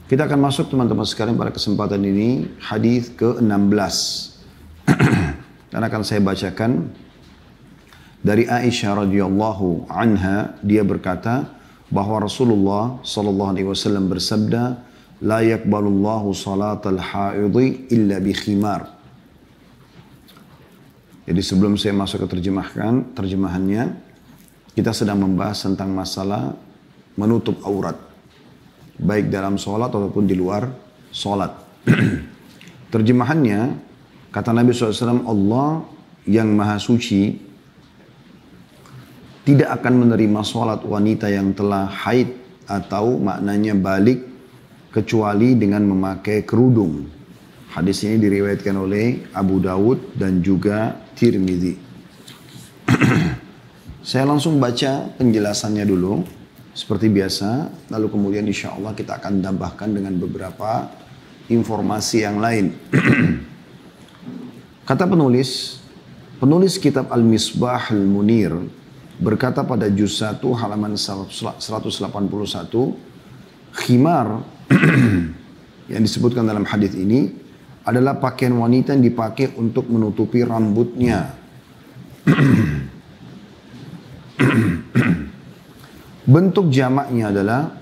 Kita akan masuk teman-teman sekalian pada kesempatan ini hadis ke-16. Dan akan saya bacakan dari Aisyah radhiyallahu anha, dia berkata bahwa Rasulullah sallallahu alaihi wasallam bersabda, "La yaqbalullahu salatal haidhi illa bi khimar." Jadi sebelum saya masuk ke terjemahannya, kita sedang membahas tentang masalah menutup aurat, baik dalam sholat ataupun di luar sholat. Terjemahannya, kata Nabi SAW, Allah yang maha suci tidak akan menerima sholat wanita yang telah haid atau maknanya balik kecuali dengan memakai kerudung. Hadis ini diriwayatkan oleh Abu Dawud dan juga Tirmidzi. Saya langsung baca penjelasannya dulu. Seperti biasa, lalu kemudian insya Allah kita akan tambahkan dengan beberapa informasi yang lain. Kata penulis kitab Al-Misbah Al-Munir berkata pada juz 1 halaman 181, khimar yang disebutkan dalam hadis ini adalah pakaian wanita yang dipakai untuk menutupi rambutnya. Bentuk jamaknya adalah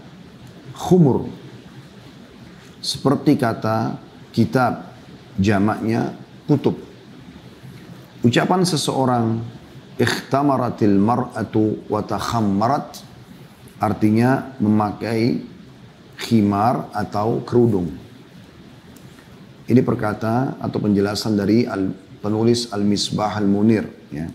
khumur. Seperti kata kitab, jamaknya kutub. Ucapan seseorang, ikhtamaratil mar'atu wa takhammarat, artinya memakai khimar atau kerudung. Ini perkata atau penjelasan dari penulis Al-Misbah Al-Munir, ya,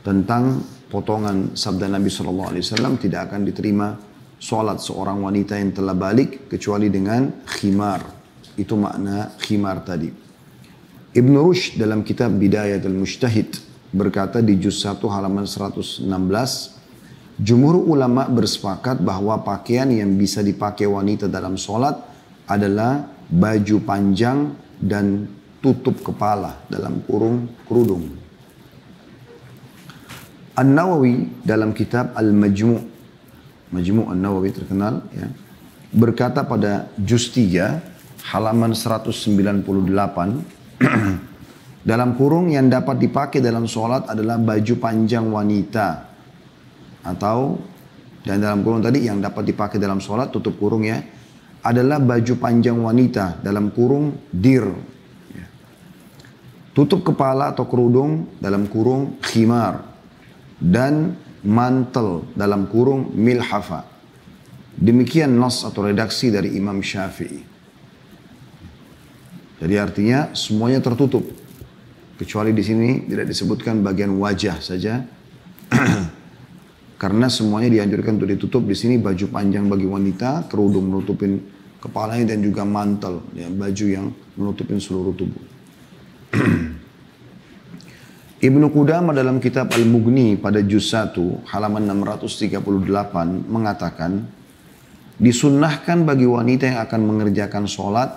tentang potongan sabda Nabi SAW, tidak akan diterima sholat seorang wanita yang telah balik kecuali dengan khimar. Itu makna khimar tadi. Ibn Rushd dalam kitab Bidayat al-Mujtahid berkata di juz 1 halaman 116, jumhur ulama bersepakat bahwa pakaian yang bisa dipakai wanita dalam sholat adalah baju panjang dan tutup kepala dalam kurung kerudung. An-Nawawi dalam kitab Al-Majmu' An-Nawawi terkenal, ya, berkata pada juz 3 halaman 198, dalam kurung yang dapat dipakai dalam sholat adalah baju panjang wanita, atau dan dalam kurung tadi yang dapat dipakai dalam sholat, tutup kurung ya, adalah baju panjang wanita dalam kurung dir, ya. Tutup kepala atau kerudung dalam kurung khimar, dan mantel dalam kurung milhafa. Demikian nas atau redaksi dari Imam Syafi'i. Jadi artinya semuanya tertutup, kecuali di sini tidak disebutkan bagian wajah saja. Karena semuanya dianjurkan untuk ditutup. Di sini baju panjang bagi wanita, kerudung menutupin kepalanya, dan juga mantel, ya, baju yang menutupin seluruh tubuh. Ibnu Qudamah dalam kitab Al-Mughni pada juz 1 halaman 638 mengatakan, disunnahkan bagi wanita yang akan mengerjakan sholat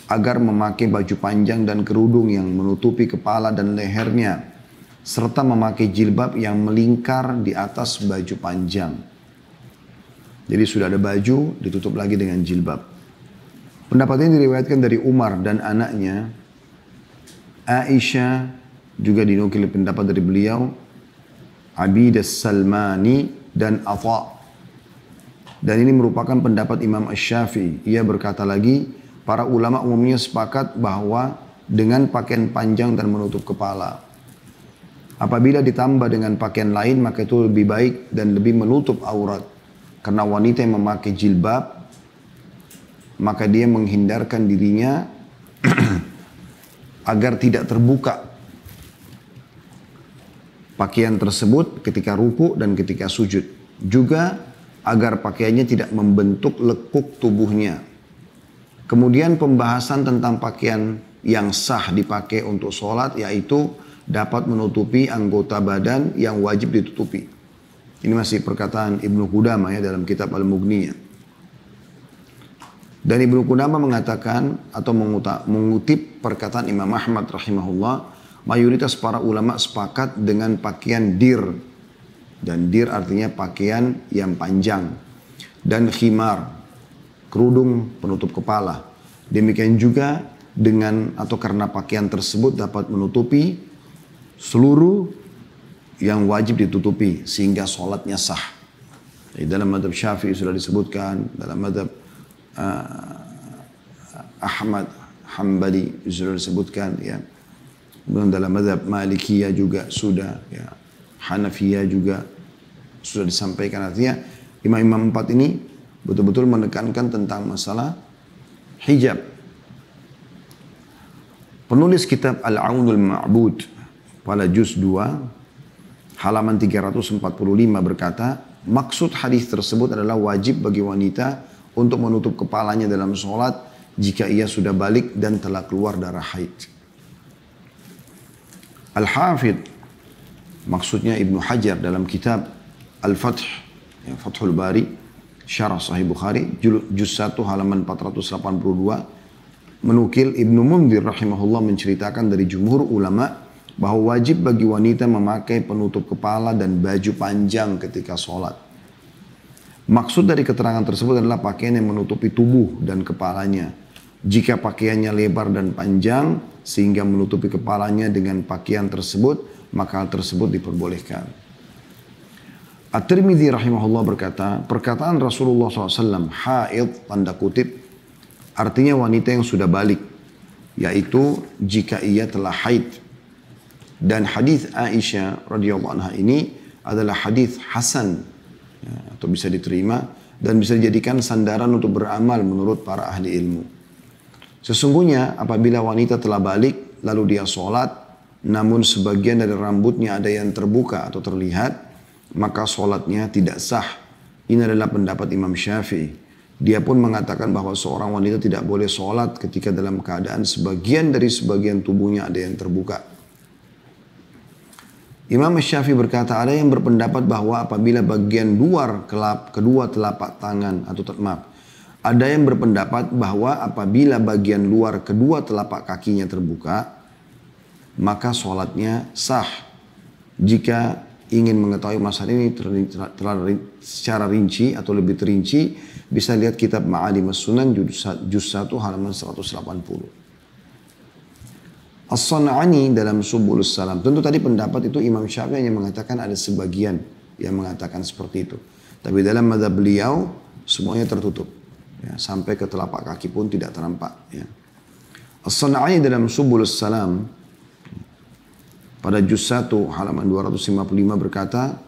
agar memakai baju panjang dan kerudung yang menutupi kepala dan lehernya, serta memakai jilbab yang melingkar di atas baju panjang. Jadi sudah ada baju, ditutup lagi dengan jilbab. Pendapat ini diriwayatkan dari Umar dan anaknya Aisyah, juga dinukil pendapat dari beliau, Abid as-Salmani dan Atha. Dan ini merupakan pendapat Imam Asy-Syafi'i. Ia berkata lagi, para ulama umumnya sepakat bahwa dengan pakaian panjang dan menutup kepala. Apabila ditambah dengan pakaian lain, maka itu lebih baik dan lebih menutup aurat. Karena wanita yang memakai jilbab, maka dia menghindarkan dirinya agar tidak terbuka pakaian tersebut ketika ruku dan ketika sujud. Juga agar pakaiannya tidak membentuk lekuk tubuhnya. Kemudian pembahasan tentang pakaian yang sah dipakai untuk sholat, yaitu dapat menutupi anggota badan yang wajib ditutupi. Ini masih perkataan Ibnu Qudamah, ya, dalam kitab Al-Mughni. Dan Ibnu Qudamah mengatakan atau mengutip perkataan Imam Ahmad rahimahullah, mayoritas para ulama sepakat dengan pakaian dir. Dan dir artinya pakaian yang panjang. Dan khimar. kerudung penutup kepala. Demikian juga dengan atau karena pakaian tersebut dapat menutupi seluruh yang wajib ditutupi sehingga sholatnya sah. Jadi dalam mazhab Syafi'i sudah disebutkan, dalam mazhab Ahmad Hambali sudah disebutkan, ya. Kemudian dalam mazhab Malikiyah juga sudah, ya. Hanafiyah juga sudah disampaikan. Artinya imam-imam 4 ini betul-betul menekankan tentang masalah hijab. Penulis kitab Al-Aunul Ma'bud pada juz 2 halaman 345 berkata, maksud hadis tersebut adalah wajib bagi wanita untuk menutup kepalanya dalam sholat jika ia sudah balik dan telah keluar darah haid. Al-Hafidh, maksudnya Ibnu Hajar dalam kitab Al-Fath, ya, Fathul Bari, Syarah Sahih Bukhari, juz 1 halaman 482, menukil Ibnu Munzir rahimahullah menceritakan dari jumhur ulama bahwa wajib bagi wanita memakai penutup kepala dan baju panjang ketika sholat. Maksud dari keterangan tersebut adalah pakaian yang menutupi tubuh dan kepalanya. Jika pakaiannya lebar dan panjang sehingga menutupi kepalanya dengan pakaian tersebut, maka hal tersebut diperbolehkan. At-Tirmidzi rahimahullah berkata, perkataan Rasulullah SAW, haid, tanda kutip, artinya wanita yang sudah balik, yaitu jika ia telah haid. Dan hadis Aisyah radhiyallahu anha ini adalah hadis hasan, ya, atau bisa diterima dan bisa dijadikan sandaran untuk beramal menurut para ahli ilmu. Sesungguhnya apabila wanita telah balik lalu dia sholat, namun sebagian dari rambutnya ada yang terbuka atau terlihat, maka sholatnya tidak sah. Ini adalah pendapat Imam Syafi'i. Dia pun mengatakan bahwa seorang wanita tidak boleh sholat ketika dalam keadaan sebagian dari sebagian tubuhnya ada yang terbuka. Imam Syafi'i berkata, ada yang berpendapat bahwa apabila bagian luar kedua telapak tangan atau ada yang berpendapat bahwa apabila bagian luar kedua telapak kakinya terbuka, maka sholatnya sah. Jika ingin mengetahui masalah ini secara rinci atau lebih terinci, bisa lihat kitab Ma'alim As-Sunan juz 1 halaman 180. As-San'ani dalam Subulus Salam. Tentu tadi pendapat itu Imam Syafi'i yang mengatakan ada sebagian yang mengatakan seperti itu. Tapi dalam mazhab beliau semuanya tertutup. Ya, sampai ke telapak kaki pun tidak ternampak. Ya. As-San'ani dalam Subulus Salam pada juz 1 halaman 255 berkata,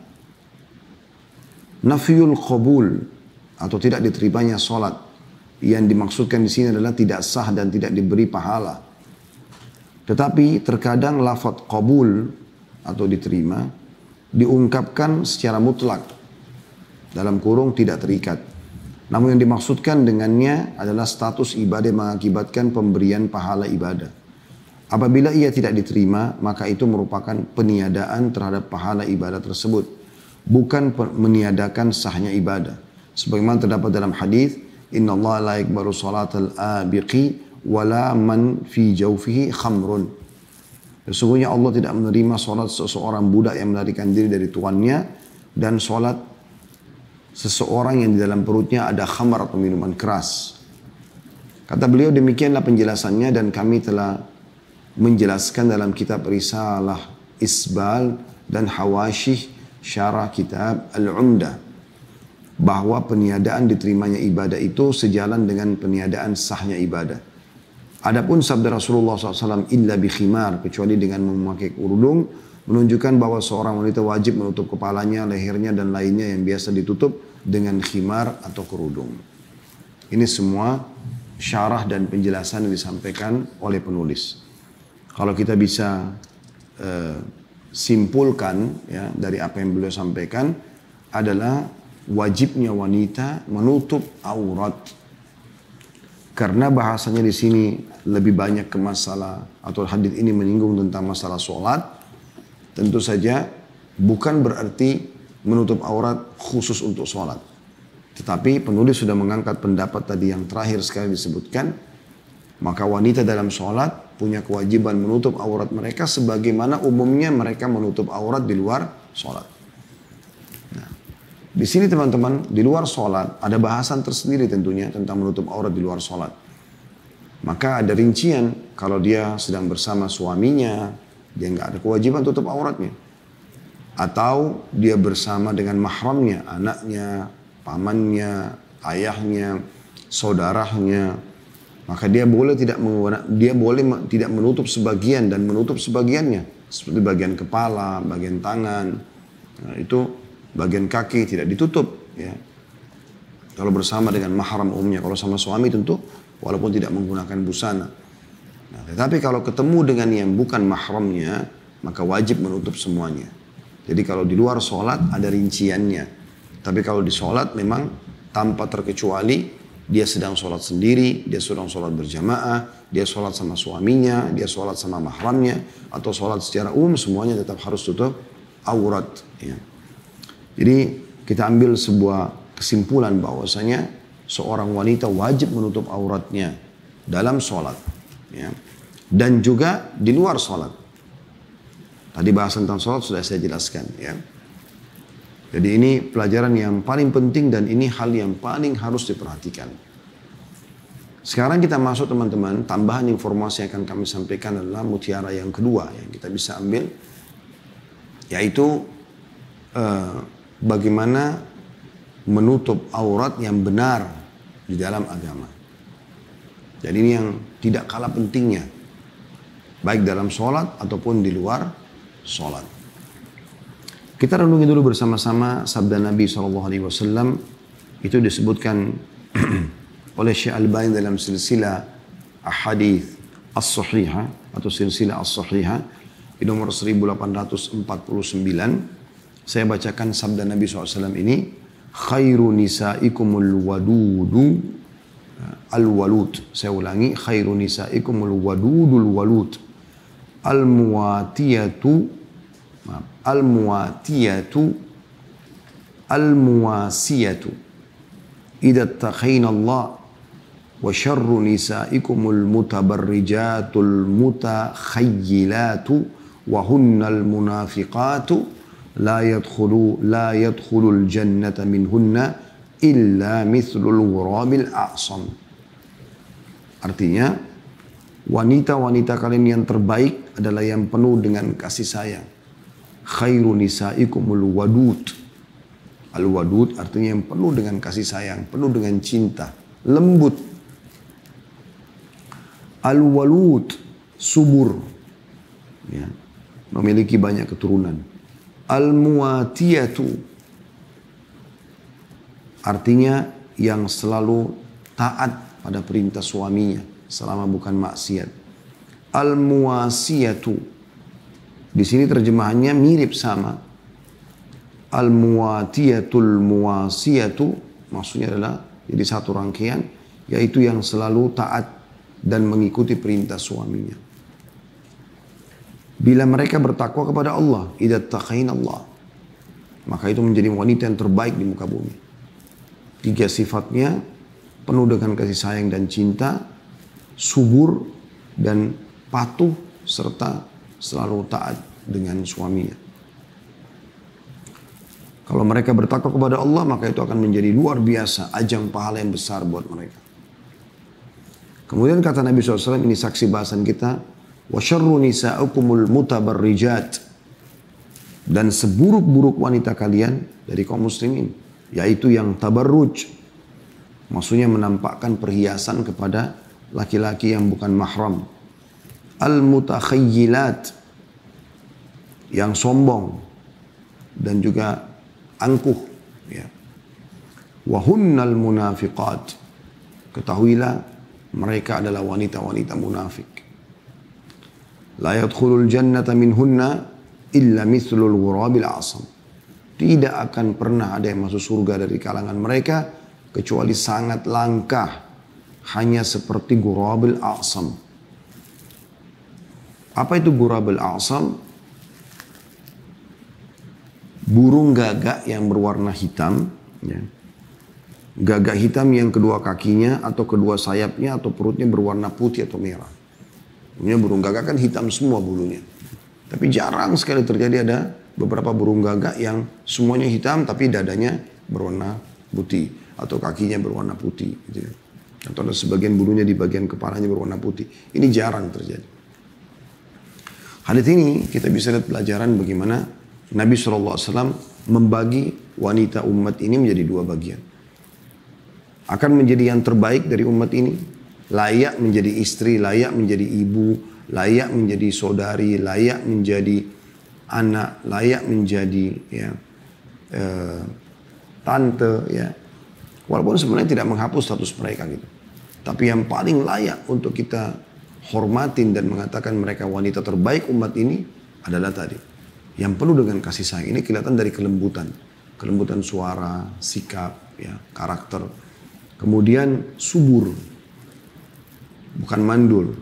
nafiyul qabul atau tidak diterimanya sholat yang dimaksudkan di sini adalah tidak sah dan tidak diberi pahala. Tetapi terkadang lafaz qabul atau diterima diungkapkan secara mutlak dalam kurung tidak terikat. Namun yang dimaksudkan dengannya adalah status ibadah yang mengakibatkan pemberian pahala ibadah. Apabila ia tidak diterima, maka itu merupakan peniadaan terhadap pahala ibadah tersebut, bukan meniadakan sahnya ibadah. Sebagaimana terdapat dalam hadis, innallaha la yaqbalu salatal abiqi wala man fi jawfihi khamrun. Sesungguhnya Allah tidak menerima salat seseorang budak yang melarikan diri dari tuannya dan salat seseorang yang di dalam perutnya ada khamar atau minuman keras. Kata beliau, demikianlah penjelasannya dan kami telah menjelaskan dalam kitab Risalah Isbal dan Hawashih Syarah kitab Al-Umdah bahwa peniadaan diterimanya ibadah itu sejalan dengan peniadaan sahnya ibadah. Adapun sabda Rasulullah SAW, illa bi khimar, kecuali dengan memakai kerudung, menunjukkan bahwa seorang wanita wajib menutup kepalanya, lehernya, dan lainnya yang biasa ditutup dengan khimar atau kerudung. Ini semua syarah dan penjelasan yang disampaikan oleh penulis. Kalau kita bisa simpulkan ya, dari apa yang beliau sampaikan adalah wajibnya wanita menutup aurat. Karena bahasanya di sini lebih banyak ke masalah atau hadis ini menyinggung tentang masalah sholat. Tentu saja bukan berarti menutup aurat khusus untuk sholat. Tetapi penulis sudah mengangkat pendapat tadi yang terakhir sekali disebutkan. Maka wanita dalam sholat punya kewajiban menutup aurat mereka sebagaimana umumnya mereka menutup aurat di luar sholat. Nah, Di sini teman-teman, di luar sholat, ada bahasan tersendiri tentunya tentang menutup aurat di luar sholat. Maka ada rincian, kalau dia sedang bersama suaminya, dia nggak ada kewajiban tutup auratnya. Atau dia bersama dengan mahramnya, anaknya, pamannya, ayahnya, saudaranya, maka dia boleh tidak menutup sebagian dan menutup sebagiannya, seperti bagian kepala, bagian tangan, nah, itu bagian kaki tidak ditutup. Ya. Kalau bersama dengan mahram umumnya, kalau sama suami tentu walaupun tidak menggunakan busana. Nah, tetapi kalau ketemu dengan yang bukan mahramnya, maka wajib menutup semuanya. Jadi kalau di luar sholat ada rinciannya. Tapi kalau di sholat memang tanpa terkecuali dia sedang sholat sendiri, dia sedang sholat berjamaah, dia sholat sama suaminya, dia sholat sama mahramnya, atau sholat secara umum semuanya tetap harus tutup aurat. Ya. Jadi kita ambil sebuah kesimpulan bahwasanya seorang wanita wajib menutup auratnya dalam sholat. Ya. Dan juga di luar sholat. Tadi bahas tentang sholat sudah saya jelaskan. Ya. Jadi ini pelajaran yang paling penting dan ini hal yang paling harus diperhatikan. Sekarang kita masuk teman-teman, tambahan informasi yang akan kami sampaikan adalah mutiara yang kedua yang kita bisa ambil. Yaitu bagaimana menutup aurat yang benar di dalam agama. Jadi ini yang tidak kalah pentingnya. Baik dalam sholat ataupun di luar sholat. Kita renungi dulu bersama-sama sabda Nabi SAW. Itu disebutkan oleh Syekh Al-Albani dalam silsilah ahadits as-sahihah atau silsilah as-sahihah di nomor 1849. Saya bacakan sabda Nabi SAW ini. Khairu nisaikumul wadudu al-walud. Saya ulangi. Khairu nisaikumul wadudul walud. Al-muwatiyatu. Al-muwatiyatu. Al-muwasiyatu. Idza taqaina Allah. Wa syarru nisaikumul mutabarrijatul mutakhayilatu. Wa hunnal munafiqatu. La yadkhulul jannata minhunna illa mithlul ghurabil a'sam. Artinya, wanita-wanita kalian yang terbaik adalah yang penuh dengan kasih sayang. Khairu nisaikumul wadud. Al-wadud artinya yang penuh dengan kasih sayang, penuh dengan cinta, lembut. Al-walud, subur. Ya, memiliki banyak keturunan. Al-muwatiyatu artinya yang selalu taat pada perintah suaminya selama bukan maksiat. Al-muwasiyatu di sini terjemahannya mirip sama. Al-muwatiyatul muwasiyatu maksudnya adalah jadi satu rangkaian, yaitu yang selalu taat dan mengikuti perintah suaminya. Bila mereka bertakwa kepada Allah, idza taqaina Allah, maka itu menjadi wanita yang terbaik di muka bumi. 3 sifatnya, penuh dengan kasih sayang dan cinta, subur dan patuh, serta selalu taat dengan suaminya. Kalau mereka bertakwa kepada Allah, maka itu akan menjadi luar biasa, ajang pahala yang besar buat mereka. Kemudian kata Nabi SAW, ini saksi bahasan kita, wa syarru nisa'ukumul mutabarrijat, dan seburuk-buruk wanita kalian dari kaum muslimin, yaitu yang tabarruj, maksudnya menampakkan perhiasan kepada laki-laki yang bukan mahram. Al-mutakhayyilat, yang sombong dan juga angkuh. Ya. Wa hunnal munafiqat, ketahuilah mereka adalah wanita-wanita munafik. La yadkhulul jannata minhunna illa mithlul ghurabil a'sam. Tidak akan pernah ada yang masuk surga dari kalangan mereka kecuali sangat langkah, hanya seperti ghurabil a'sam. Apa itu ghurabil a'sam? Burung gagak yang berwarna hitam, ya. Gagak hitam yang kedua kakinya atau kedua sayapnya atau perutnya berwarna putih atau merah. Punya burung gagak kan hitam semua bulunya. Tapi jarang sekali terjadi ada beberapa burung gagak yang semuanya hitam tapi dadanya berwarna putih atau kakinya berwarna putih gitu. Atau ada sebagian bulunya di bagian kepalanya berwarna putih. Ini jarang terjadi. Hadits ini kita bisa lihat pelajaran bagaimana Nabi SAW membagi wanita umat ini menjadi dua bagian. Akan menjadi yang terbaik dari umat ini, layak menjadi istri, layak menjadi ibu, layak menjadi saudari, layak menjadi anak, layak menjadi ya, tante, ya. Walaupun sebenarnya tidak menghapus status mereka gitu. Tapi yang paling layak untuk kita hormatin dan mengatakan mereka wanita terbaik umat ini adalah tadi. Yang penuh dengan kasih sayang. Ini kelihatan dari kelembutan. Kelembutan suara, sikap, ya, karakter. Kemudian subur. Bukan mandul.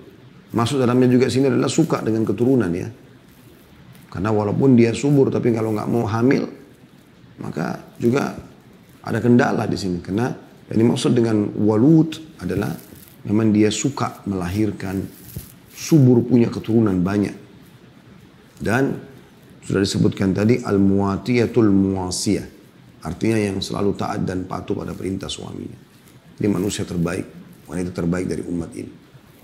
Maksud dalamnya juga sini adalah suka dengan keturunan ya. Karena walaupun dia subur tapi kalau nggak mau hamil, maka juga ada kendala di sini. Karena yang dimaksud dengan walud adalah memang dia suka melahirkan, subur punya keturunan banyak. Dan sudah disebutkan tadi al-muwatiyatul muwasiyah. Artinya yang selalu taat dan patuh pada perintah suaminya. Ini manusia terbaik, wanita terbaik dari umat ini.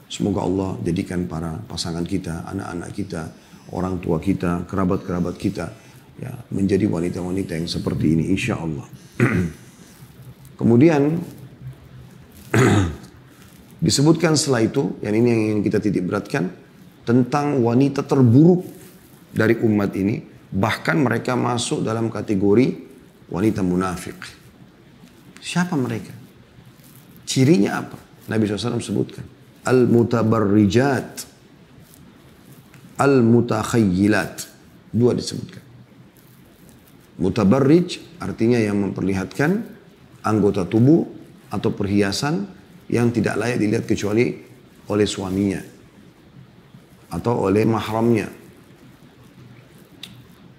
Semoga Allah jadikan para pasangan kita, anak-anak kita, orang tua kita, kerabat-kerabat kita ya, menjadi wanita-wanita yang seperti ini insya Allah. Kemudian disebutkan setelah itu, yang ini yang ingin kita titik beratkan, tentang wanita terburuk dari umat ini, bahkan mereka masuk dalam kategori wanita munafik. Siapa mereka? Cirinya apa? Nabi SAW sebutkan. Al-mutabarrijat. Al-mutakhayyilat. Dua disebutkan. Mutabarrij artinya yang memperlihatkan anggota tubuh atau perhiasan yang tidak layak dilihat kecuali oleh suaminya atau oleh mahramnya.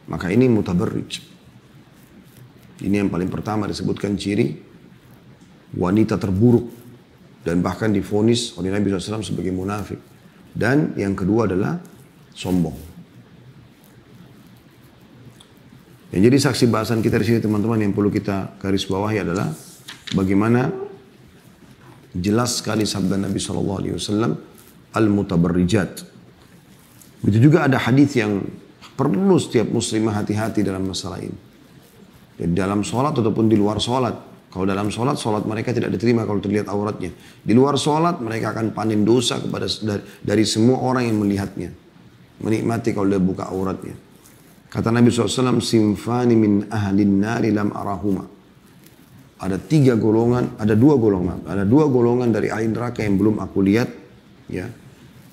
Maka ini mutabarrij. Ini yang paling pertama disebutkan ciri wanita terburuk dan bahkan divonis oleh Nabi SAW sebagai munafik. Dan yang kedua adalah sombong. Yang jadi saksi bahasan kita di sini teman-teman yang perlu kita garis bawahi adalah bagaimana jelas sekali sabda Nabi SAW al-mutabarrijat. Begitu juga ada hadis yang perlu setiap muslimah hati-hati dalam masalah ini. Jadi dalam sholat ataupun di luar sholat. Kalau dalam sholat, sholat mereka tidak diterima kalau terlihat auratnya. Di luar sholat mereka akan panen dosa kepada dari semua orang yang melihatnya. Menikmati kalau dia buka auratnya. Kata Nabi SAW, simfani min ahlin nari lam arahuma. Ada dua golongan dari ahli neraka yang belum aku lihat ya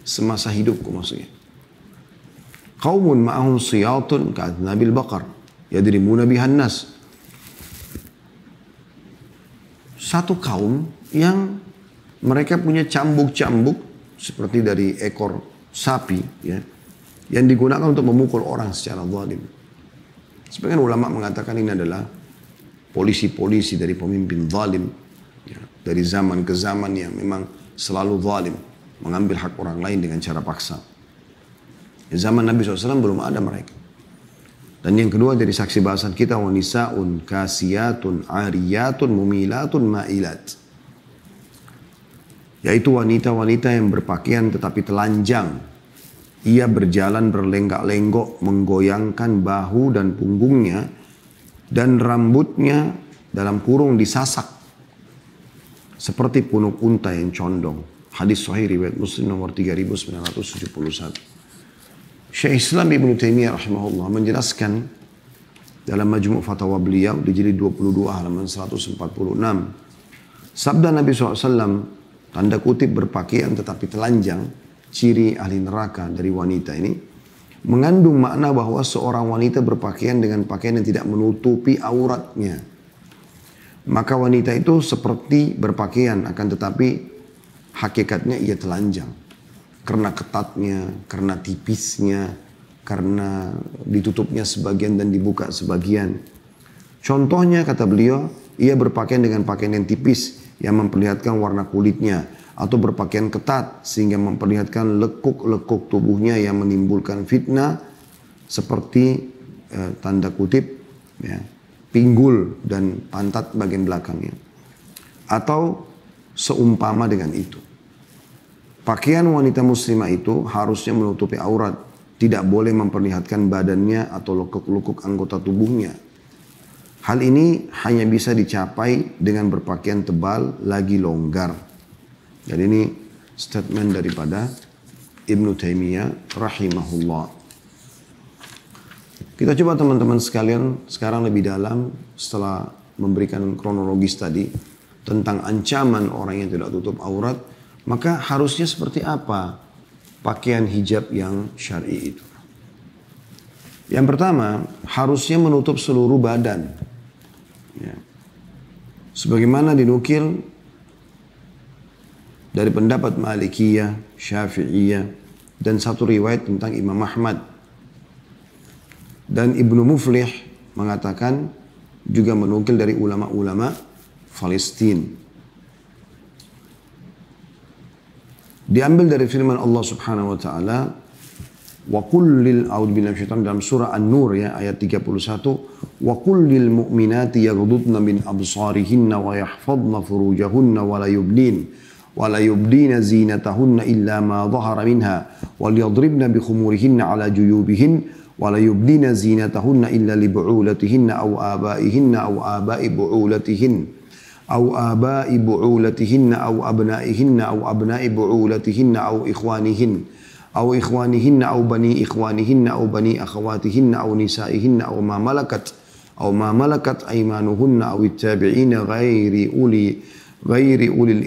semasa hidupku maksudnya. Qaumun ma'ahum siyatun ka'adnabil baqar yadrimuna bihan nas. Satu kaum yang mereka punya cambuk-cambuk seperti dari ekor sapi ya, yang digunakan untuk memukul orang secara zalim. Sebagian ulama mengatakan ini adalah polisi-polisi dari pemimpin zalim ya, dari zaman ke zaman yang memang selalu zalim, mengambil hak orang lain dengan cara paksa. Di zaman Nabi SAW belum ada mereka. Dan yang kedua dari saksi bahasan kita, wanisaun kasiyatun ariyatun mumilatun ma'ilat. Yaitu wanita-wanita yang berpakaian tetapi telanjang. Ia berjalan berlenggak-lenggok menggoyangkan bahu dan punggungnya dan rambutnya dalam kurung disasak seperti punuk unta yang condong. Hadis sahih riwayat Muslim nomor 3971. Syekh Islam Ibn Taimiyah rahimahullah menjelaskan dalam majmu' fatwa beliau di jilid 22 halaman 146. Sabda Nabi SAW, tanda kutip berpakaian tetapi telanjang, ciri ahli neraka dari wanita ini, mengandung makna bahwa seorang wanita berpakaian dengan pakaian yang tidak menutupi auratnya. Maka wanita itu seperti berpakaian akan tetapi hakikatnya ia telanjang. Karena ketatnya, karena tipisnya, karena ditutupnya sebagian dan dibuka sebagian. Contohnya kata beliau, ia berpakaian dengan pakaian yang tipis yang memperlihatkan warna kulitnya. Atau berpakaian ketat sehingga memperlihatkan lekuk-lekuk tubuhnya yang menimbulkan fitnah. Seperti tanda kutip ya, pinggul dan pantat bagian belakangnya. Atau seumpama dengan itu. Pakaian wanita muslimah itu harusnya menutupi aurat. Tidak boleh memperlihatkan badannya atau lekuk-lekuk anggota tubuhnya. Hal ini hanya bisa dicapai dengan berpakaian tebal lagi longgar. Jadi ini statement daripada Ibnu Taimiyah rahimahullah. Kita coba teman-teman sekalian sekarang lebih dalam setelah memberikan kronologis tadi tentang ancaman orang yang tidak tutup aurat, maka harusnya seperti apa pakaian hijab yang syar'i itu. Yang pertama, harusnya menutup seluruh badan. Ya. Sebagaimana dinukil dari pendapat Malikiyah, Syafi'iyah, dan satu riwayat tentang Imam Ahmad. Dan Ibnu Muflih mengatakan juga menukil dari ulama-ulama Palestina. Diambil dari firman Allah Subhanahu wa taala, wa qul lil a'udzubillahi minasyaitonir dalam surah An-Nur ya ayat 31, wa qul lil mu'minati yaghdudna min absarihinna wa yahfazna furujahunna wa la yubdina zinatahunna illa ma dhahara minha wal yadribna bi khumurihinna ala juyubihin wa la yubdina zinatahunna illa li bu'ulatihinna aw abaihinna aw abai bu'ulatihin aw abai bu'ulatihinna aw abnaihinna aw abnai bu'ulatihinna aw ikhwanihinna aw bani ikhwanihinna aw bani akhawatihinna aw nisaihinna aw ma malakat aymanuhunna aw ittabi'ina ghairi ulil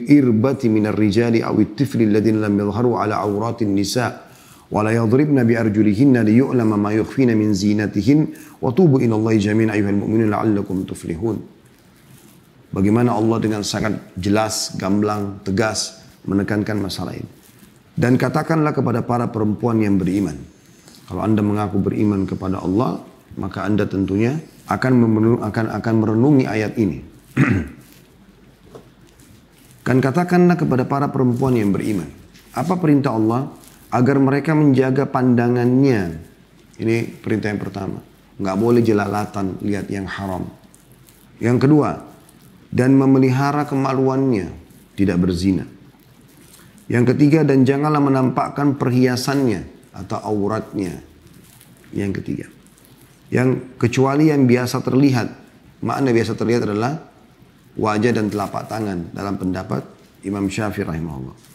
irbati minar rijali aw at-tifli alladhina lam yadhharu ala awratin nisa wa la yadribna bi arjulihinna liyu'lama ma yukhfina min zinatihin wa tubu ila Allahi jami'an ayyuhal mu'minun la'allakum tuflihun. Bagaimana Allah dengan sangat jelas, gamblang, tegas menekankan masalah ini. Dan katakanlah kepada para perempuan yang beriman. Kalau Anda mengaku beriman kepada Allah, maka Anda tentunya akan merenungi ayat ini. Dan katakanlah kepada para perempuan yang beriman. Apa perintah Allah? Agar mereka menjaga pandangannya. Ini perintah yang pertama. Nggak boleh jelalatan, lihat yang haram. Yang kedua, dan memelihara kemaluannya, tidak berzina. Yang ketiga, dan janganlah menampakkan perhiasannya atau auratnya. Yang ketiga. Yang kecuali yang biasa terlihat. Makna biasa terlihat adalah wajah dan telapak tangan dalam pendapat Imam Syafi'i rahimahullah.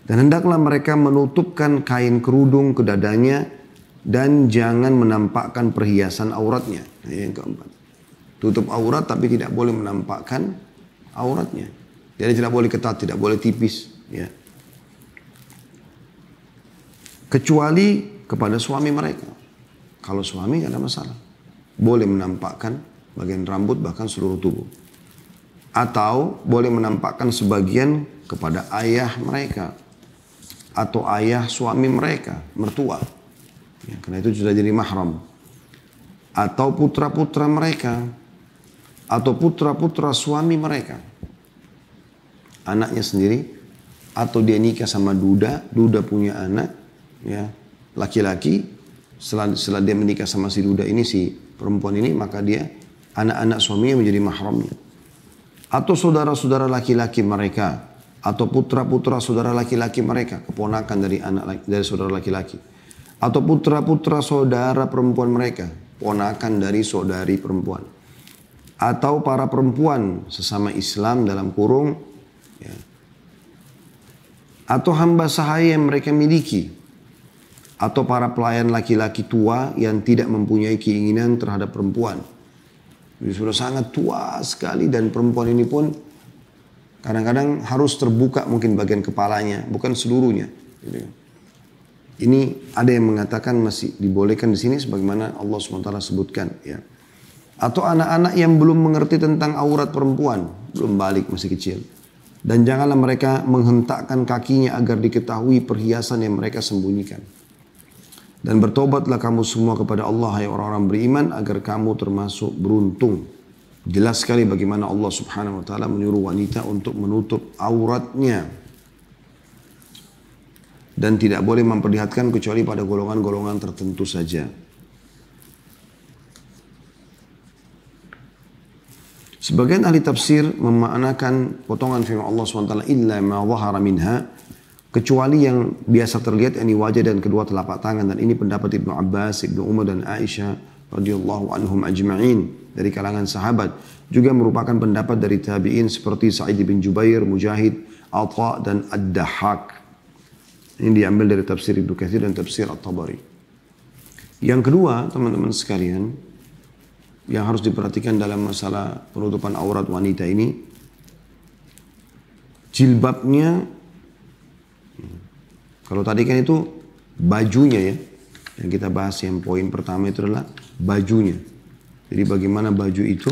Dan hendaklah mereka menutupkan kain kerudung ke dadanya dan jangan menampakkan perhiasan auratnya. Nah, yang keempat. Tutup aurat tapi tidak boleh menampakkan auratnya. Jadi tidak boleh ketat, tidak boleh tipis. Ya. Kecuali kepada suami mereka. Kalau suami tidak ada masalah. Boleh menampakkan bagian rambut bahkan seluruh tubuh. Atau boleh menampakkan sebagian kepada ayah mereka. Atau ayah suami mereka, mertua. Ya, karena itu sudah jadi mahram. Atau putra-putra mereka. Atau putra-putra suami mereka. Anaknya sendiri. Atau dia nikah sama duda punya anak. Ya, laki-laki. Setelah dia menikah sama si duda ini, si perempuan ini, maka dia, anak-anak suaminya menjadi mahramnya. Atau saudara-saudara laki-laki mereka. Atau putra-putra saudara laki-laki mereka, keponakan dari saudara laki-laki. Atau putra-putra saudara perempuan mereka, ponakan dari saudari perempuan. Atau para perempuan sesama Islam dalam kurung, ya. Atau hamba sahaya yang mereka miliki. Atau para pelayan laki-laki tua yang tidak mempunyai keinginan terhadap perempuan. Jadi sudah sangat tua sekali dan perempuan ini pun kadang-kadang harus terbuka mungkin bagian kepalanya, bukan seluruhnya. Ini ada yang mengatakan masih dibolehkan di sini sebagaimana Allah SWT sebutkan. Ya. Atau anak-anak yang belum mengerti tentang aurat perempuan, belum balik, masih kecil. Dan janganlah mereka menghentakkan kakinya agar diketahui perhiasan yang mereka sembunyikan. Dan bertobatlah kamu semua kepada Allah, hai orang-orang beriman, agar kamu termasuk beruntung. Jelas sekali bagaimana Allah Subhanahu wa taala menyuruh wanita untuk menutup auratnya. Dan tidak boleh memperlihatkan kecuali pada golongan-golongan tertentu saja. Sebagian ahli tafsir memaknakan potongan firman Allah SWT illa ma dhahara minha, kecuali yang biasa terlihat yakni wajah dan kedua telapak tangan, dan ini pendapat Ibnu Abbas, Ibnu Umar dan Aisyah radhiyallahu anhum ajma'in dari kalangan sahabat, juga merupakan pendapat dari tabi'in seperti Sa'id bin Jubair, Mujahid, Atha dan Ad-Dahhak. Ini diambil dari tafsir Ibnu Katsir dan tafsir At-Tabari. Yang kedua, teman-teman sekalian, yang harus diperhatikan dalam masalah penutupan aurat wanita ini, jilbabnya. Kalau tadi kan itu bajunya ya, yang kita bahas yang poin pertama itu adalah bajunya. Jadi bagaimana baju itu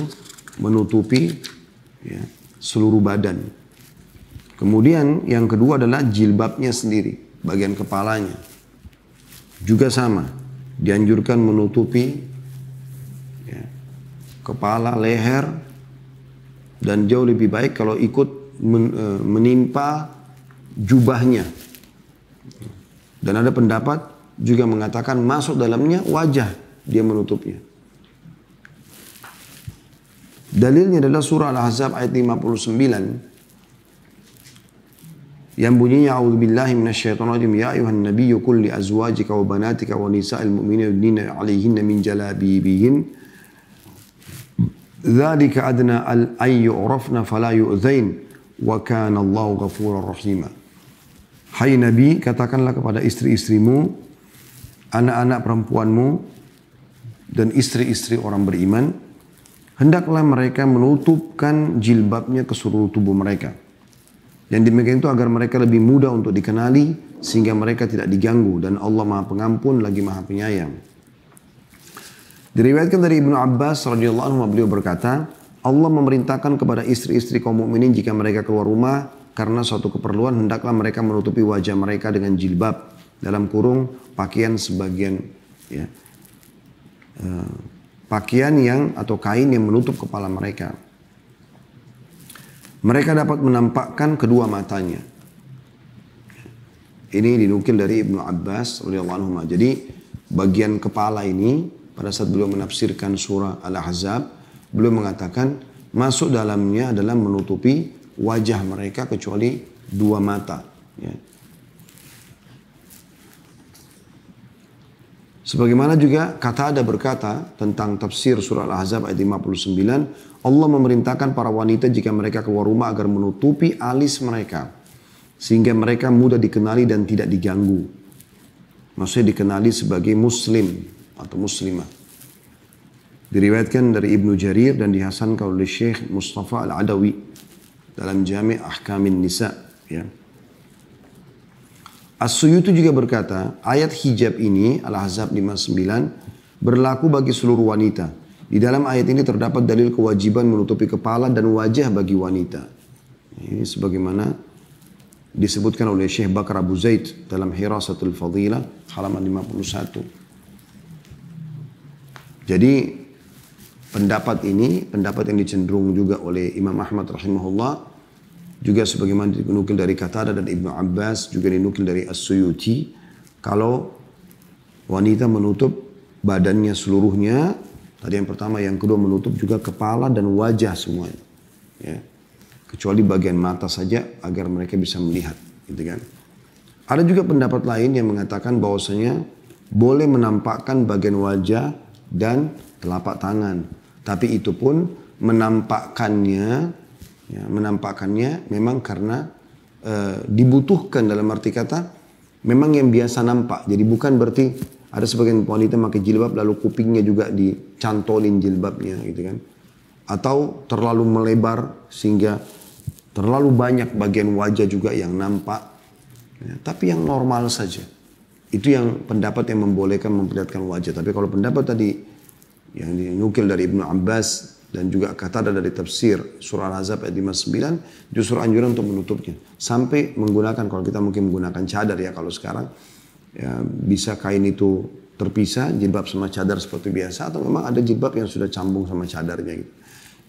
menutupi ya, seluruh badan. Kemudian yang kedua adalah jilbabnya sendiri, bagian kepalanya. Juga sama, dianjurkan menutupi kepala, leher, dan jauh lebih baik kalau ikut menimpa jubahnya. Dan ada pendapat juga mengatakan masuk dalamnya wajah, dia menutupnya. Dalilnya adalah surah Al-Ahzab ayat 59 yang bunyinya a'udzubillahi minasyaitonirrajim ya ayuhan nabiyyu qul li azwajika wa banatika wa nisa'il mu'minina yudnina 'alaihinna min jalabibihin dzalika adna an yu'rafna fala yu'dzain wa kana Allahu ghafurar rahima. Hai Nabi, katakanlah kepada istri-istrimu, anak-anak perempuanmu dan istri-istri orang beriman, hendaklah mereka menutupkan jilbabnya ke seluruh tubuh mereka. Yang demikian itu agar mereka lebih mudah untuk dikenali sehingga mereka tidak diganggu, dan Allah Maha Pengampun lagi Maha Penyayang. Diriwayatkan dari Ibnu Abbas radhiyallahu anhu, beliau berkata, Allah memerintahkan kepada istri-istri kaum mukminin jika mereka keluar rumah karena suatu keperluan, hendaklah mereka menutupi wajah mereka dengan jilbab, dalam kurung pakaian sebagian ya, pakaian yang atau kain yang menutup kepala mereka. Mereka dapat menampakkan kedua matanya. Ini dinukil dari Ibnu Abbas radhiyallahu anhu. Jadi bagian kepala ini pada saat beliau menafsirkan surah Al-Ahzab, beliau mengatakan masuk dalamnya adalah menutupi wajah mereka kecuali dua mata. Ya. Sebagaimana juga Qatada berkata tentang tafsir surah Al-Ahzab ayat 59, Allah memerintahkan para wanita jika mereka keluar rumah agar menutupi alis mereka, sehingga mereka mudah dikenali dan tidak diganggu. Maksudnya dikenali sebagai muslim atau muslimah. Diriwayatkan dari Ibnu Jarir dan dihasankan oleh Syekh Mustafa Al-Adawi dalam Jami' Ahkamin Nisa. Ya. As-Suyuti juga berkata, ayat hijab ini, Al-Ahzab 59, berlaku bagi seluruh wanita. Di dalam ayat ini terdapat dalil kewajiban menutupi kepala dan wajah bagi wanita. Ini sebagaimana disebutkan oleh Syekh Bakar Abu Zaid dalam Hirasatul Fadilah, halaman 51. Jadi pendapat ini, pendapat yang dicenderung juga oleh Imam Ahmad rahimahullah, juga sebagaimana dinukil dari Qatada dan Ibnu Abbas, juga dinukil dari As-Suyuti, kalau wanita menutup badannya seluruhnya, tadi yang pertama, yang kedua menutup juga kepala dan wajah semuanya. Ya. Kecuali bagian mata saja agar mereka bisa melihat. Gitu kan. Ada juga pendapat lain yang mengatakan bahwasanya boleh menampakkan bagian wajah dan telapak tangan. Tapi itu pun menampakkannya memang karena dibutuhkan, dalam arti kata memang yang biasa nampak. Jadi bukan berarti ada sebagian wanita pakai jilbab lalu kupingnya juga dicantolin jilbabnya gitu kan. Atau terlalu melebar sehingga terlalu banyak bagian wajah juga yang nampak. Ya, tapi yang normal saja. Itu yang pendapat yang membolehkan memperlihatkan wajah. Tapi kalau pendapat tadi yang dinukil dari Ibnu Abbas dan juga kata dari tafsir surah Al-Ahzab ayat 59, justru anjuran untuk menutupnya. Sampai menggunakan, kalau kita mungkin menggunakan cadar ya kalau sekarang, ya, bisa kain itu terpisah, jilbab sama cadar seperti biasa, atau memang ada jilbab yang sudah cambung sama cadarnya gitu.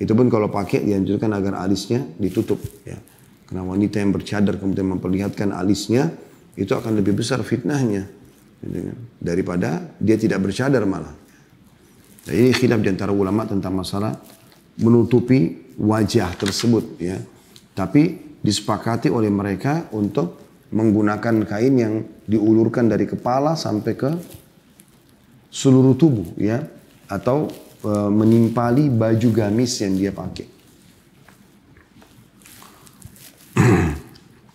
Itu pun kalau pakai dianjurkan agar alisnya ditutup ya. Karena wanita yang bercadar kemudian memperlihatkan alisnya, itu akan lebih besar fitnahnya daripada dia tidak bercadar malah. Nah, ini khilaf di antara ulama tentang masalah menutupi wajah tersebut ya. Tapi disepakati oleh mereka untuk menggunakan kain yang diulurkan dari kepala sampai ke seluruh tubuh ya, atau menimpali baju gamis yang dia pakai.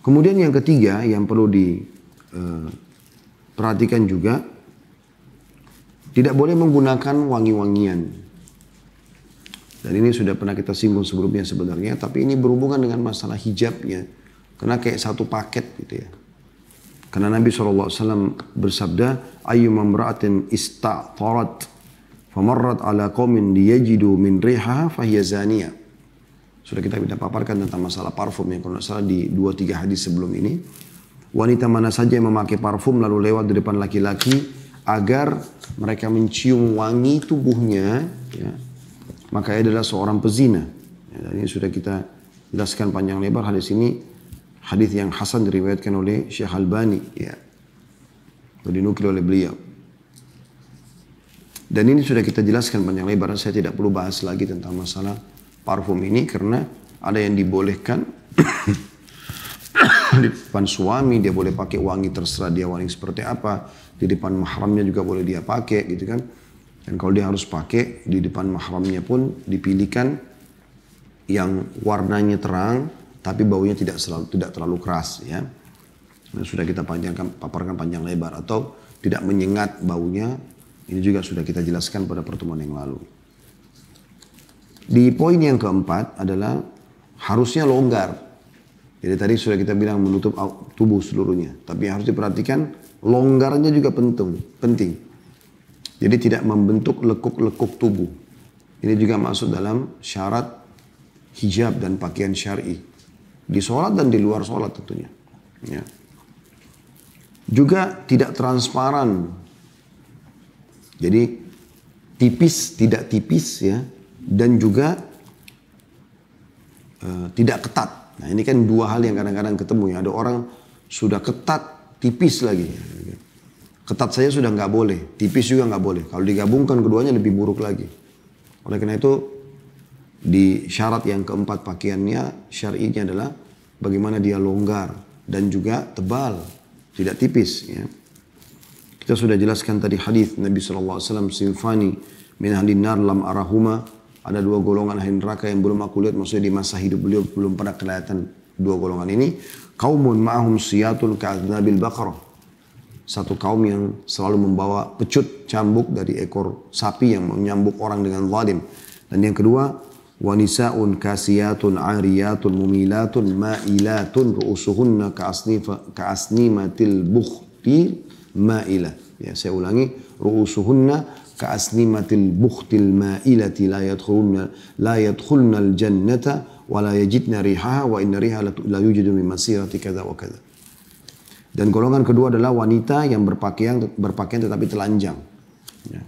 Kemudian yang ketiga yang perlu diperhatikan juga, tidak boleh menggunakan wangi-wangian. Dan ini sudah pernah kita singgung sebelumnya sebenarnya, tapi ini berhubungan dengan masalah hijabnya. Karena kayak satu paket gitu ya. Karena Nabi SAW bersabda, ayyuma imra'atin ista'tarat famarrat ala qaumin liyajidu min rihaha fahiya zaniyah. Sudah kita paparkan tentang masalah parfum yang kalau tidak salah di 2-3 hadis sebelum ini. Wanita mana saja yang memakai parfum lalu lewat di depan laki-laki agar mereka mencium wangi tubuhnya, ya, maka ia adalah seorang pezina. Ya, dan ini sudah kita jelaskan panjang lebar. Hadis ini hadis yang hasan diriwayatkan oleh Syekh Albani, ya, dinukil oleh beliau. Dan ini sudah kita jelaskan panjang lebar. Saya tidak perlu bahas lagi tentang masalah parfum ini karena ada yang dibolehkan di depan suami, dia boleh pakai wangi terserah dia wangi seperti apa. Di depan mahramnya juga boleh dia pakai gitu kan. Dan kalau dia harus pakai di depan mahramnya pun dipilihkan yang warnanya terang tapi baunya tidak terlalu keras ya. Dan sudah kita paparkan panjang lebar, atau tidak menyengat baunya. Ini juga sudah kita jelaskan pada pertemuan yang lalu. Di poin yang keempat adalah harusnya longgar. Jadi tadi sudah kita bilang menutup tubuh seluruhnya. Tapi yang harus diperhatikan longgarnya juga penting. Jadi tidak membentuk lekuk-lekuk tubuh. Ini juga masuk dalam syarat hijab dan pakaian syar'i. Di sholat dan di luar sholat tentunya. Ya. Juga tidak transparan. Jadi tipis, tidak tipis ya. Dan juga tidak ketat. Nah ini kan dua hal yang kadang-kadang ketemu ya. Ada orang sudah ketat, tipis lagi. Ketat saja sudah nggak boleh, tipis juga nggak boleh. Kalau digabungkan keduanya lebih buruk lagi. Oleh karena itu di syarat yang keempat pakaiannya syar'inya adalah bagaimana dia longgar dan juga tebal, tidak tipis. Ya. Kita sudah jelaskan tadi hadis Nabi SAW, sinfani min ahlin nar lam arahuma. Ada dua golongan ahli neraka yang belum aku lihat, maksudnya di masa hidup beliau belum pernah kelihatan dua golongan ini. Qaumun ma'ahum siyatun ka'adnabil baqarah. Satu kaum yang selalu membawa pecut cambuk dari ekor sapi yang menyambuk orang dengan zalim. Dan yang kedua, wanisaun kasiyatun ariyatun mumilatun ma'ilatun ru'usuhunna ka'asnimatil bukhti ma'ilah. Ya, saya ulangi, ru'usuhunna ka'asnimatil bukhtil ma'ilati la yadkhulna al-jannata wa la yajidna rihaha wa inna riha la yujidu min masirati kadza wa kadza. Dan golongan kedua adalah wanita yang berpakaian tetapi telanjang. Ya.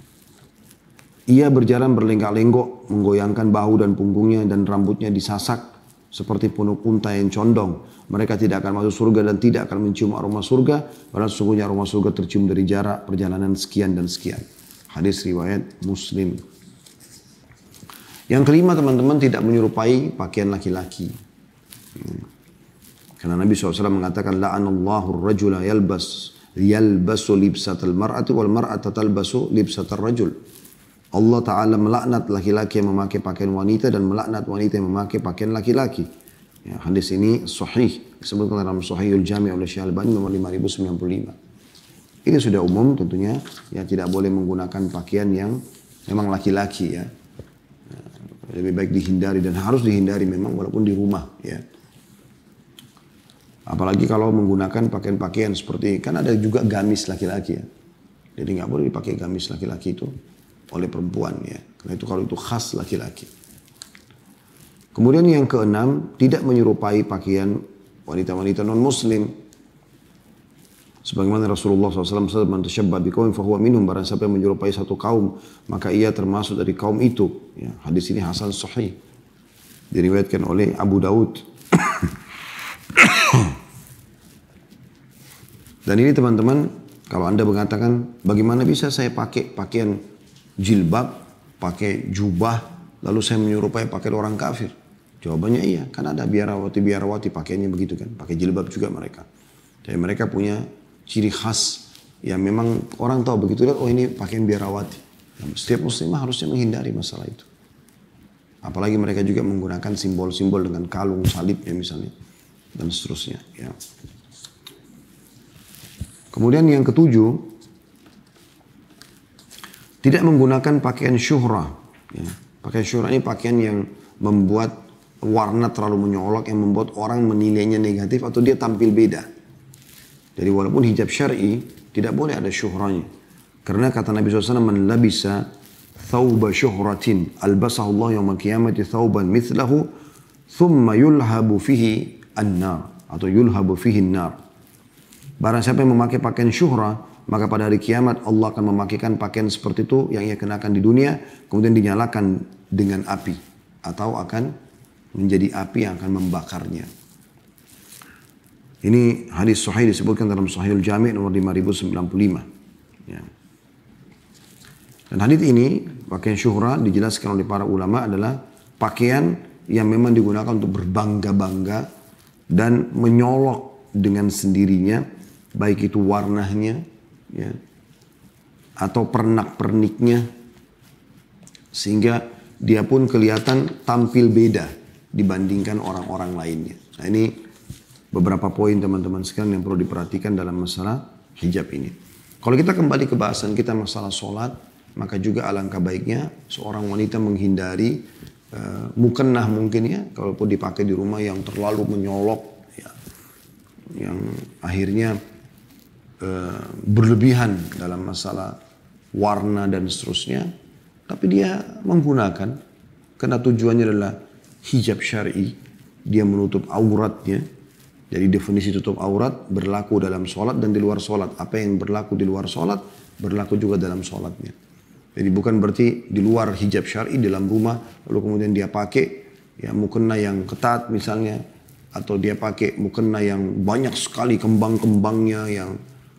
Ia berjalan berlenggak-lenggok, menggoyangkan bahu dan punggungnya dan rambutnya disasak seperti punuk unta yang condong. Mereka tidak akan masuk surga dan tidak akan mencium aroma surga, padahal sesungguhnya aroma surga tercium dari jarak perjalanan sekian dan sekian. Hadis riwayat Muslim. Yang kelima teman-teman, tidak menyerupai pakaian laki-laki. Karena Nabi SAW mengatakan la'anallahu ar-rajula yalbasu libsatal mar'ati wal mar'ata talbasu libsatal rajul. Allah Ta'ala melaknat laki-laki yang memakai pakaian wanita dan melaknat wanita yang memakai pakaian laki-laki. Ya, hadis ini sahih, disebutkan dalam Sahihul Jami' oleh Syekh Albani nomor 5095. Ini sudah umum tentunya, ya tidak boleh menggunakan pakaian yang memang laki-laki ya. Lebih baik dihindari dan harus dihindari memang walaupun di rumah ya. Apalagi kalau menggunakan pakaian-pakaian seperti, kan ada juga gamis laki-laki ya. Jadi nggak boleh dipakai gamis laki-laki itu oleh perempuan ya. Karena itu kalau itu khas laki-laki. Kemudian yang keenam, tidak menyerupai pakaian wanita-wanita non-muslim. Sebagaimana Rasulullah SAW man tashabbaha biqaumin fahuwa minhum, barang siapa yang menyerupai satu kaum, maka ia termasuk dari kaum itu. Ya, hadis ini hasan sahih. Diriwayatkan oleh Abu Daud. Dan ini teman-teman, kalau Anda mengatakan, bagaimana bisa saya pakai pakaian jilbab, pakai jubah, lalu saya menyerupai pakaian orang kafir? Jawabannya iya, kan ada biarawati pakaiannya begitu kan, pakai jilbab juga mereka. Jadi mereka punya ciri khas yang memang orang tahu begitu lihat, oh ini pakaian biarawati. Nah, setiap muslimah harusnya menghindari masalah itu. Apalagi mereka juga menggunakan simbol-simbol dengan kalung salibnya misalnya dan seterusnya. Ya. Kemudian yang ketujuh, tidak menggunakan pakaian syuhrah. Ya. Pakaian syuhrah ini pakaian yang membuat warna terlalu menyolok, yang membuat orang menilainya negatif atau dia tampil beda. Jadi walaupun hijab syar'i, tidak boleh ada syuhranya. Karena kata Nabi SAW, man labisa thawba syuhratin albasahu Allah yawmal qiyamati thawban mithlahu thumma yulhabu fihi an-nar atau yulhabu fihi an-nar. Barang siapa yang memakai pakaian syuhrah, maka pada hari kiamat Allah akan memakaikan pakaian seperti itu yang ia kenakan di dunia, kemudian dinyalakan dengan api atau akan menjadi api yang akan membakarnya. Ini hadis sahih disebutkan dalam Sahihul Jami' nomor 5095. Ya. Dan hadis ini, pakaian syuhrah dijelaskan oleh para ulama adalah pakaian yang memang digunakan untuk berbangga-bangga dan menyolok dengan sendirinya, baik itu warnanya, ya, atau pernak-perniknya, sehingga dia pun kelihatan tampil beda dibandingkan orang-orang lainnya. Nah ini beberapa poin teman-teman sekalian yang perlu diperhatikan dalam masalah hijab ini. Kalau kita kembali ke bahasan kita masalah sholat, maka juga alangkah baiknya seorang wanita menghindari mukennah mungkin ya, kalaupun dipakai di rumah yang terlalu menyolok, ya, yang akhirnya berlebihan dalam masalah warna dan seterusnya. Tapi dia menggunakan karena tujuannya adalah hijab syar'i, dia menutup auratnya. Jadi definisi tutup aurat berlaku dalam sholat dan di luar sholat. Apa yang berlaku di luar sholat berlaku juga dalam sholatnya. Jadi bukan berarti di luar hijab syar'i dalam rumah lalu kemudian dia pakai ya mukena yang ketat misalnya, atau dia pakai mukena yang banyak sekali kembang-kembangnya yang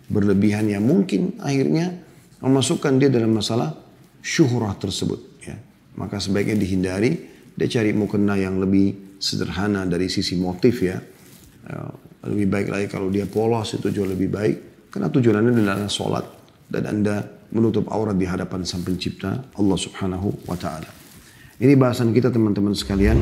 berlebihan, yang mungkin akhirnya memasukkan dia dalam masalah syuhrah tersebut. Ya. Maka sebaiknya dihindari, dia cari mukena yang lebih sederhana dari sisi motif ya. Lebih baik lagi kalau dia polos, itu jauh lebih baik karena tujuannya adalah sholat dan Anda menutup aurat di hadapan Sang Pencipta Allah Subhanahu wa taala. Ini bahasan kita teman-teman sekalian.